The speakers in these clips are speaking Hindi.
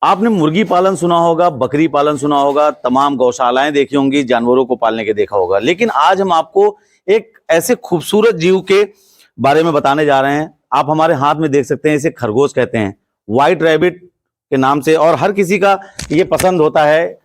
आपने मुर्गी पालन सुना होगा, बकरी पालन सुना होगा, तमाम गौशालाएं देखी होंगी, जानवरों को पालने के देखा होगा। लेकिन आज हम आपको एक ऐसे खूबसूरत जीव के बारे में बताने जा रहे हैं। आप हमारे हाथ में देख सकते हैं, इसे खरगोश कहते हैं, व्हाइट रैबिट के नाम से, और हर किसी का ये पसंद होता है।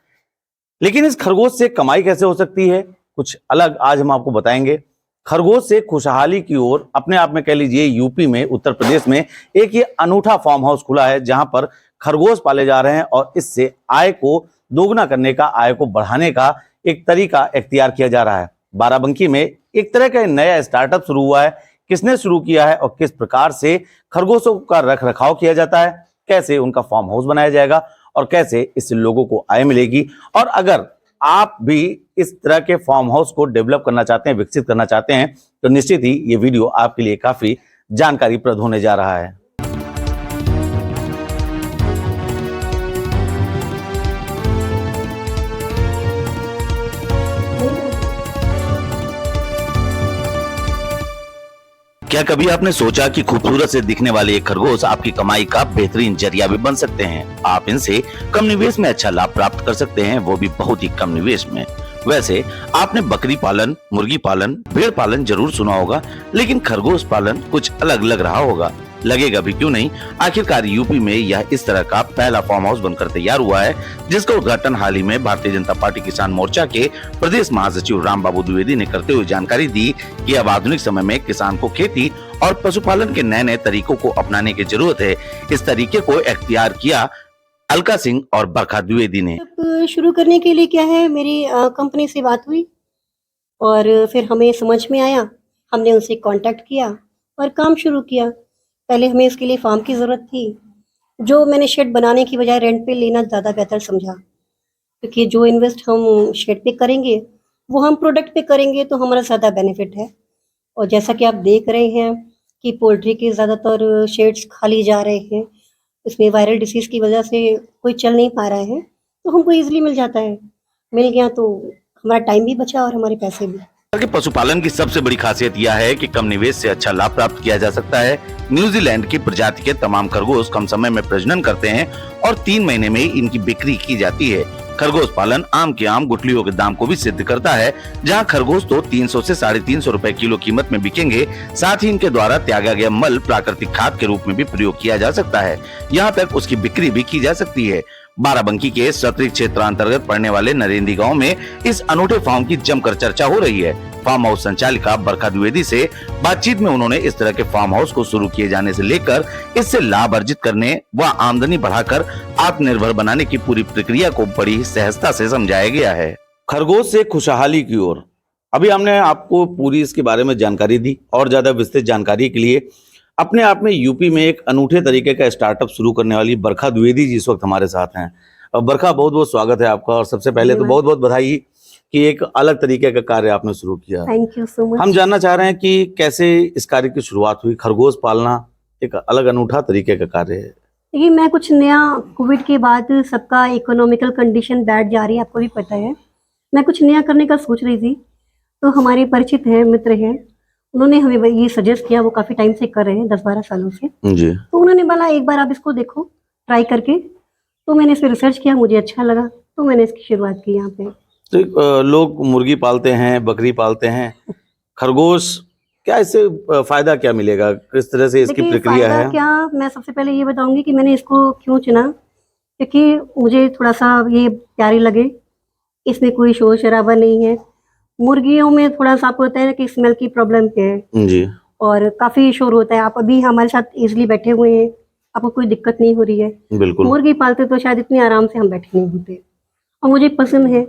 लेकिन इस खरगोश से कमाई कैसे हो सकती है, कुछ अलग आज हम आपको बताएंगे। खरगोश से खुशहाली की ओर, अपने आप में कह लीजिए यूपी में, उत्तर प्रदेश में एक ये अनूठा फार्म हाउस खुला है जहां पर खरगोश पाले जा रहे हैं और इससे आय को दोगुना करने का, आय को बढ़ाने का एक तरीका इख्तियार किया जा रहा है। बाराबंकी में एक तरह का नया स्टार्टअप शुरू हुआ है। किसने शुरू किया है और किस प्रकार से खरगोशों का रख रखाव किया जाता है, कैसे उनका फार्म हाउस बनाया जाएगा और कैसे इससे लोगों को आय मिलेगी। और अगर आप भी इस तरह के फार्म हाउस को डेवलप करना चाहते हैं, विकसित करना चाहते हैं, तो निश्चित ही ये वीडियो आपके लिए काफी जानकारीप्रद होने जा रहा है। क्या कभी आपने सोचा कि खूबसूरत से दिखने वाले ये खरगोश आपकी कमाई का बेहतरीन जरिया भी बन सकते हैं? आप इनसे कम निवेश में अच्छा लाभ प्राप्त कर सकते हैं, वो भी बहुत ही कम निवेश में। वैसे आपने बकरी पालन, मुर्गी पालन, भेड़ पालन जरूर सुना होगा, लेकिन खरगोश पालन कुछ अलग लग रहा होगा। लगेगा भी क्यों नहीं, आखिरकार यूपी में यह इस तरह का पहला फार्म हाउस बनकर तैयार हुआ है, जिसका उद्घाटन हाल ही में भारतीय जनता पार्टी किसान मोर्चा के प्रदेश महासचिव राम बाबू द्विवेदी ने करते हुए जानकारी दी कि अब आधुनिक समय में किसान को खेती और पशुपालन के नए नए तरीकों को अपनाने की जरूरत है। इस तरीके को इख्तियार किया अलका सिंह और बरखा द्विवेदी ने। शुरू करने के लिए क्या है, मेरी कंपनी से बात हुई और फिर हमें समझ में आया, हमने उनसे कांटेक्ट किया और काम शुरू किया। पहले हमें इसके लिए फार्म की ज़रूरत थी, जो मैंने शेड बनाने की बजाय रेंट पे लेना ज़्यादा बेहतर समझा, क्योंकि जो इन्वेस्ट हम शेड पे करेंगे वो हम प्रोडक्ट पे करेंगे तो हमारा ज़्यादा बेनिफिट है। और जैसा कि आप देख रहे हैं कि पोल्ट्री के ज़्यादातर शेड्स खाली जा रहे हैं, इसमें वायरल डिसीज़ की वजह से कोई चल नहीं पा रहा है, तो हमको ईजिली मिल जाता है। मिल गया तो हमारा टाइम भी बचा और हमारे पैसे भी। पशुपालन की सबसे बड़ी खासियत यह है कि कम निवेश से अच्छा लाभ प्राप्त किया जा सकता है। न्यूजीलैंड की प्रजाति के तमाम खरगोश कम समय में प्रजनन करते हैं और 3 महीने में इनकी बिक्री की जाती है। खरगोश पालन आम के आम गुठलियों के दाम को भी सिद्ध करता है, जहां खरगोश तो 300 से 350 रुपए किलो कीमत में बिकेंगे। साथ ही इनके द्वारा त्यागा गया मल प्राकृतिक खाद के रूप में भी प्रयोग किया जा सकता है, यहाँ तक उसकी बिक्री भी की जा सकती है। बाराबंकी के सतरी क्षेत्र अंतर्गत पड़ने वाले नरेंदी गांव में इस अनूठे फार्म की जमकर चर्चा हो रही है। फार्म हाउस संचालिका बरखा द्विवेदी से बातचीत में उन्होंने इस तरह के फार्म हाउस को शुरू किए जाने से लेकर इससे लाभ अर्जित करने व आमदनी बढ़ाकर आत्मनिर्भर बनाने की पूरी प्रक्रिया को बड़ी सहजता से समझाया गया है। खरगोश से खुशहाली की ओर, अभी हमने आपको पूरी इसके बारे में जानकारी दी, और ज्यादा विस्तृत जानकारी के लिए अपने आप में यूपी में एक अनूठे तरीके का स्टार्टअप शुरू करने वाली बरखा द्विवेदी जी इस वक्त हमारे साथ हैं। बरखा, बहुत बहुत स्वागत है आपका, और सबसे पहले तो बहुत बहुत बधाई कि एक अलग तरीके का कार्य आपने शुरू किया। Thank you so much. हम जानना चाह रहे हैं कि कैसे इस कार्य की शुरुआत हुई। खरगोश पालना एक अलग अनूठा तरीके का कार्य है। देखिए, मैं कुछ नया, कोविड के बाद सबका इकोनॉमिकल कंडीशन बैठ जा रही है, आपको भी पता है। मैं कुछ नया करने का सोच रही थी, तो हमारे परिचित हैं, मित्र हैं, उन्होंने हमें ये सजेस्ट किया। वो काफ़ी टाइम से कर रहे हैं, 10-12 सालों से जी। तो उन्होंने बोला एक बार आप इसको देखो ट्राई करके। तो मैंने इस पर रिसर्च किया, मुझे अच्छा लगा, तो मैंने इसकी शुरुआत की यहाँ पे। तो लोग मुर्गी पालते हैं, बकरी पालते हैं, खरगोश, क्या इससे फायदा क्या मिलेगा, किस तरह से इसकी प्रक्रिया है? क्या, मैं सबसे पहले ये बताऊंगी कि मैंने इसको क्यों चुना, क्योंकि मुझे थोड़ा सा ये प्यारी लगे, इसमें कोई शोर शराबा नहीं है। मुर्गियों में थोड़ा सा आपको होता है कि स्मेल की प्रॉब्लम है जी, और काफी शोर होता है। आप अभी हमारे साथ इजिली बैठे हुए हैं, आपको कोई दिक्कत नहीं हो रही है। बिल्कुल। मुर्गी पालते तो शायद इतने आराम से हम बैठे नहीं होते, और मुझे पसंद है,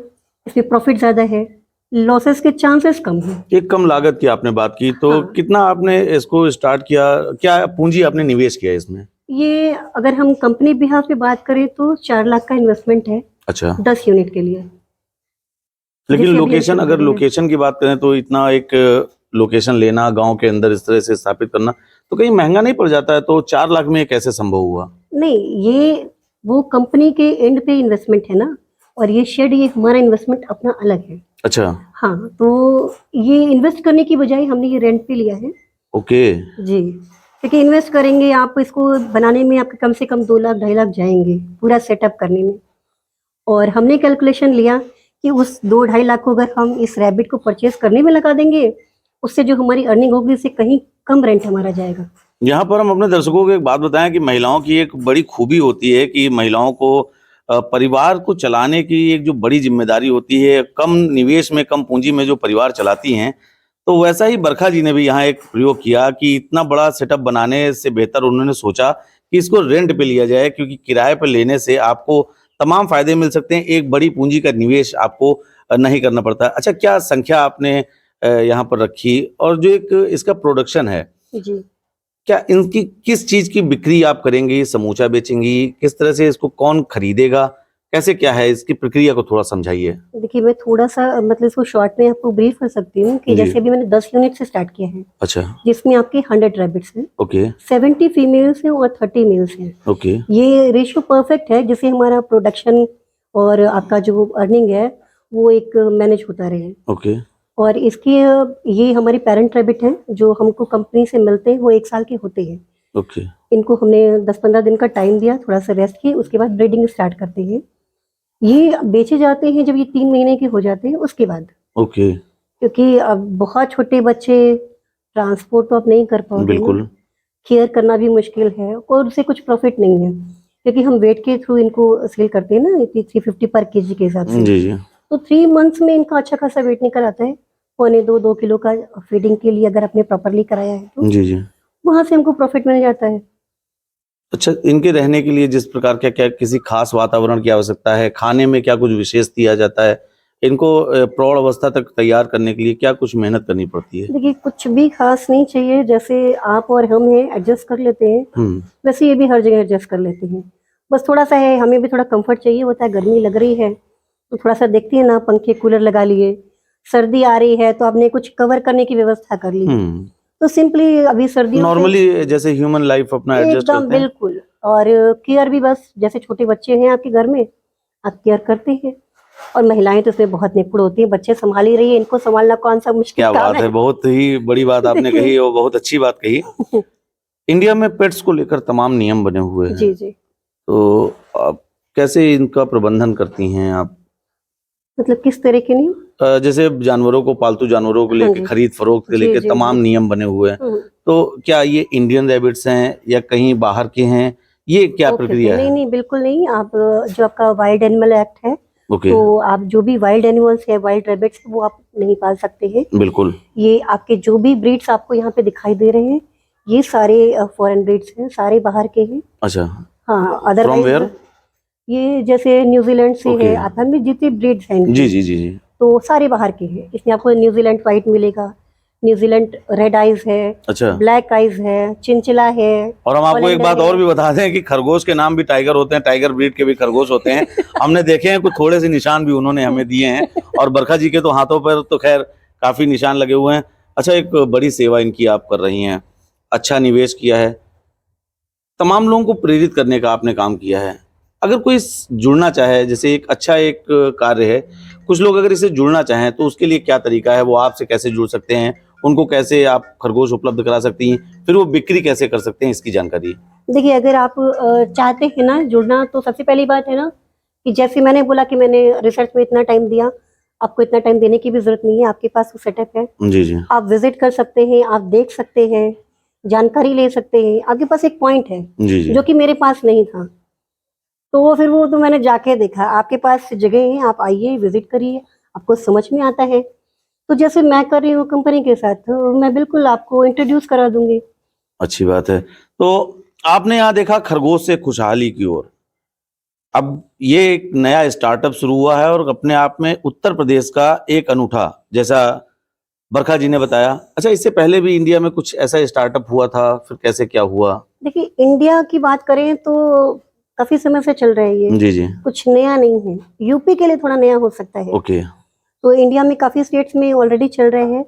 इसमें प्रॉफिट ज्यादा है, लॉसेस के चांसेस कम है। एक कम लागत की आपने बात की, तो हाँ। कितना आपने इसको स्टार्ट किया, क्या पूंजी आपने निवेश किया इसमें? ये अगर हम कंपनी बिहाफ पे बात करें तो 4 लाख का इन्वेस्टमेंट है। अच्छा। 10 यूनिट के लिए। लेकिन लोकेशन, अगर लोकेशन की बात करें तो इतना एक लोकेशन लेना, गांव के अंदर इस तरह से स्थापित करना, तो कहीं महंगा नहीं पड़ जाता है? तो 4 लाख में कैसे संभव हुआ? नहीं, ये वो कंपनी के एंड पे इन्वेस्टमेंट है ना, और ये शेड, ये हमारा इन्वेस्टमेंट अपना अलग है। अच्छा। हाँ, तो ये इन्वेस्ट करने की बजाय हमने ये रेंट पे लिया है। ओके जी, क्योंकि इन्वेस्ट करेंगे आप इसको बनाने में, आपके कम से कम 2 लाख 2.5 लाख जाएंगे पूरा सेटअप करने में। और हमने कैलकुलेशन लिया कि उस 2-2.5 लाख को अगर हम इस रैबिट को परचेज करने में लगा देंगे, उससे जो हमारी अर्निंग होगी उससे कहीं कम रेंट हमारा जाएगा। यहाँ पर हम अपने दर्शकों को एक बात बताएं कि महिलाओं की एक बड़ी खूबी होती है कि महिलाओं को परिवार को चलाने की एक जो बड़ी जिम्मेदारी होती है, कम निवेश में, कम पूंजी में जो परिवार चलाती हैं, तो वैसा ही बरखा जी ने भी यहाँ एक प्रयोग किया कि इतना बड़ा सेटअप बनाने से बेहतर उन्होंने सोचा कि इसको रेंट पे लिया जाए, क्योंकि किराए पे लेने से आपको तमाम फायदे मिल सकते हैं, एक बड़ी पूंजी का निवेश आपको नहीं करना पड़ता। अच्छा, क्या संख्या आपने यहाँ पर रखी, और जो एक इसका प्रोडक्शन है, जी। क्या इनकी किस चीज की बिक्री आप करेंगी, समूचा बेचेंगी, किस तरह से इसको कौन खरीदेगा, कैसे क्या है इसकी प्रक्रिया को थोड़ा समझाइए। देखिए, मैं थोड़ा-सा मतलब इसको शॉर्ट में आपको ब्रीफ कर सकती हूँ कि जी। जैसे अभी मैंने 10 यूनिट से स्टार्ट किया है, अच्छा, जिसमें आपके 100 रैबिट्स हैं, ओके 70 फीमेल्स हैं और 30 मेल्स हैं। ओके ये रेशियो परफेक्ट है, जिससे हमारा प्रोडक्शन और आपका जो अर्निंग है, वो एक मैनेज होता रहे। ओके और इसके ये हमारे पेरेंट रैबिट हैं, जो हमको कंपनी से मिलते हैं, वो 1 साल के होते हैं। ओके इनको हमने 10-15 दिन का टाइम दिया, थोड़ा-सा रेस्ट किए, उसके बाद ब्रीडिंग स्टार्ट करते हैं। ये बेचे जाते हैं जब ये 3 महीने के हो जाते हैं, उसके बाद। ओके क्योंकि अब बहुत छोटे बच्चे ट्रांसपोर्ट तो आप नहीं कर पाओगे ना, बिल्कुल केयर करना भी मुश्किल है और उससे कुछ प्रॉफिट नहीं है, क्योंकि हम वेट के थ्रू इनको सेल करते हैं ना, 350 पर केजी के हिसाब से। जी जी तो 3 मंथ्स में इनका अच्छा खासा वेट निकल आता है, पौने 2 किलो का फीडिंग के लिए अगर आपने प्रॉपरली कराया है तो जी जी। वहाँ से हमको प्रॉफिट मिल जाता है। अच्छा, इनके रहने के लिए जिस प्रकार का क्या किसी खास वातावरण की आवश्यकता है, खाने में क्या कुछ विशेष दिया जाता है, इनको प्रौढ़ अवस्था तक तैयार करने के लिए क्या कुछ मेहनत करनी पड़ती है? देखिए, कुछ भी खास नहीं चाहिए, जैसे आप और हम हैं एडजस्ट कर लेते हैं, वैसे ये भी हर जगह एडजस्ट कर लेते हैं। बस थोड़ा-सा है, हमें भी थोड़ा कम्फर्ट चाहिए होता है, गर्मी लग रही है, तो थोड़ा-सा देखती है ना, पंखे कूलर लगा लिए, सर्दी आ रही है तो आपने कुछ कवर करने की व्यवस्था कर ली। तो सिंपली अभी सर्दियों में नॉर्मली जैसे ह्यूमन लाइफ अपना एडजस्ट एकदम करते हैं। बिल्कुल। और केयर भी बस जैसे छोटे बच्चे हैं आपके घर में, आप केयर करते हैं। और महिलाएं तो इसमें बहुत निपुण होती हैं, बच्चे संभाल ही रही है, इनको संभालना कौन सा मुश्किल क्या काम बात है, बहुत ही बड़ी बात आपने कही और बहुत अच्छी बात कही। इंडिया में पेट्स को लेकर तमाम नियम बने हुए हैं, जी जी। तो आप कैसे इनका प्रबंधन करती हैं आप? मतलब किस तरह के नियम? जैसे जानवरों को, पालतू जानवरों को हाँ लेके जी। खरीद फरोख्त के जी लेके जी तमाम जी। नियम बने हुए हैं, तो क्या ये इंडियन रैबिट्स हैं या कहीं बाहर के हैं, ये क्या ओके प्रक्रिया नहीं है? नहीं, बिल्कुल नहीं। आप जो आपका वाइल्ड एनिमल एक्ट है, ओके तो आप जो भी वाइल्ड एनिमल्स है, वाइल्ड रैबिट्स, वो आप नहीं पाल सकते हैं। बिल्कुल ये आपके जो भी ब्रीड्स आपको यहाँ पे दिखाई दे रहे हैं, ये सारे फॉरेन ब्रीड्स हैं, सारे बाहर के हैं। अच्छा, हाँ, फ्रॉम अदरवाइज वेयर? ये जैसे न्यूजीलैंड से ओके है, आप हमें जितने ब्रीड्स हैं इनके, जी जी जी जी। तो सारे बाहर के हैं। इसमें आपको न्यूजीलैंड वाइट मिलेगा, न्यूजीलैंड रेड आइज है, अच्छा, ब्लैक आइज है, चिंचिला है। और हम आपको एक हॉलैंडर बात है। और भी बता दें कि खरगोश के नाम भी टाइगर होते हैं, टाइगर ब्रीड के भी खरगोश होते हैं। हमने देखे हैं, कुछ थोड़े से निशान भी उन्होंने हमें दिए हैं, और बरखा जी के तो हाथों पर तो खैर काफी निशान लगे हुए हैं। अच्छा, एक बड़ी सेवा इनकी आप कर रही हैं, अच्छा निवेश किया है, तमाम लोगों को प्रेरित करने का आपने काम किया है। अगर कोई जुड़ना चाहे, जैसे एक अच्छा एक कार्य है, कुछ लोग अगर इससे जुड़ना चाहें तो उसके लिए क्या तरीका है, वो आपसे कैसे जुड़ सकते हैं, उनको कैसे आप खरगोश उपलब्ध करा सकती हैं, फिर वो बिक्री कैसे कर सकते हैं, इसकी जानकारी? देखिए, अगर आप चाहते हैं ना जुड़ना, तो सबसे पहली बात है ना कि जैसे मैंने बोला कि मैंने रिसर्च में इतना टाइम दिया, आपको इतना टाइम देने की भी जरूरत नहीं है, आपके पास वो सेटअप है, जी जी आप विजिट कर सकते हैं, आप देख सकते हैं, जानकारी ले सकते हैं। आपके पास एक पॉइंट है जी जी जो कि मेरे पास नहीं था, तो वो फिर वो तो मैंने जाके देखा। आपके पास जगह है, आप आइए, विजिट करिए, आपको समझ में आता है। तो जैसे मैं कर रही हूँ कंपनी के साथ, तो मैं बिल्कुल आपको इंट्रोड्यूस करा दूंगी। अच्छी बात है। तो आपने यहाँ देखा खरगोश से खुशहाली की ओर, अब ये एक नया स्टार्टअप शुरू हुआ है और अपने आप में उत्तर प्रदेश का एक अनूठा, जैसा बरखा जी ने बताया। अच्छा, इससे पहले भी इंडिया में कुछ ऐसा स्टार्टअप हुआ था, फिर कैसे क्या हुआ? देखिए, इंडिया की बात करें तो काफी समय से चल रहा है ये, जी जी कुछ नया नहीं है। यूपी के लिए थोड़ा नया हो सकता है, ओके। तो इंडिया में काफी स्टेट्स में ऑलरेडी चल रहे हैं,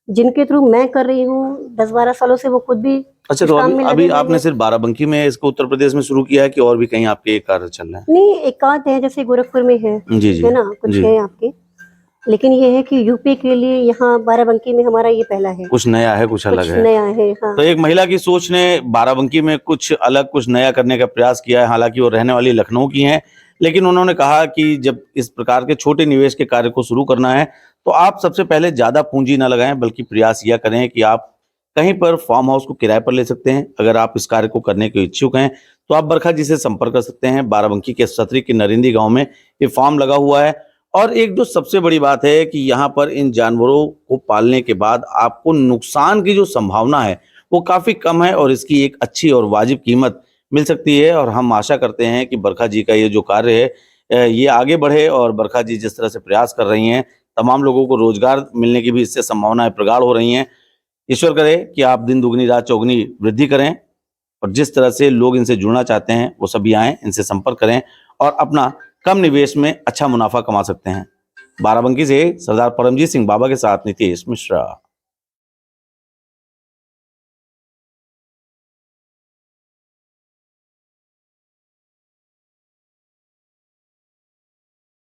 जिनके थ्रू मैं कर रही हूँ 10-12 सालों से। वो खुद भी अच्छा, इस तो काम अभी में लगे अभी हुए आपने हैं। सिर्फ बाराबंकी में इसको उत्तर प्रदेश में शुरू किया है कि और भी कहीं आपके ये कार्य चल रहे हैं? नहीं, एक आध है, जैसे गोरखपुर में है जी जी ना, कुछ जी है आपके। लेकिन ये है कि यूपी के लिए यहाँ बाराबंकी में हमारा ये पहला है, कुछ नया है, कुछ अलग कुछ है। नया है। हाँ, तो एक महिला की सोच ने बाराबंकी में कुछ अलग, कुछ नया करने का प्रयास किया है। हालांकि वो रहने वाली लखनऊ की हैं, लेकिन उन्होंने कहा कि जब इस प्रकार के छोटे निवेश के कार्य को शुरू करना है, तो आप सबसे पहले ज्यादा पूंजी ना लगाएं, बल्कि प्रयास यह करें कि आप कहीं पर फार्म हाउस को किराए पर ले सकते हैं। अगर आप इस कार्य को करने के इच्छुक हैं, तो आप बरखा जी से संपर्क कर सकते हैं। बाराबंकी के सतरी के नरिंदी गांव में ये फार्म लगा हुआ है। और एक जो सबसे बड़ी बात है कि यहाँ पर इन जानवरों को पालने के बाद आपको नुकसान की जो संभावना है वो काफी कम है, और इसकी एक अच्छी और वाजिब कीमत मिल सकती है। और हम आशा करते हैं कि बरखा जी का ये जो कार्य है ये आगे बढ़े, और बरखा जी जिस तरह से प्रयास कर रही हैं, तमाम लोगों को रोजगार मिलने की भी इससे संभावनाएं प्रगाढ़ हो रही हैं। ईश्वर करे कि आप दिन दुगनी रात चौगनी वृद्धि करें, और जिस तरह से लोग इनसे जुड़ना चाहते हैं वो सभी आएं, इनसे संपर्क करें और अपना कम निवेश में अच्छा मुनाफा कमा सकते हैं। बाराबंकी से सरदार परमजीत सिंह बाबा के साथ नीतीश मिश्रा।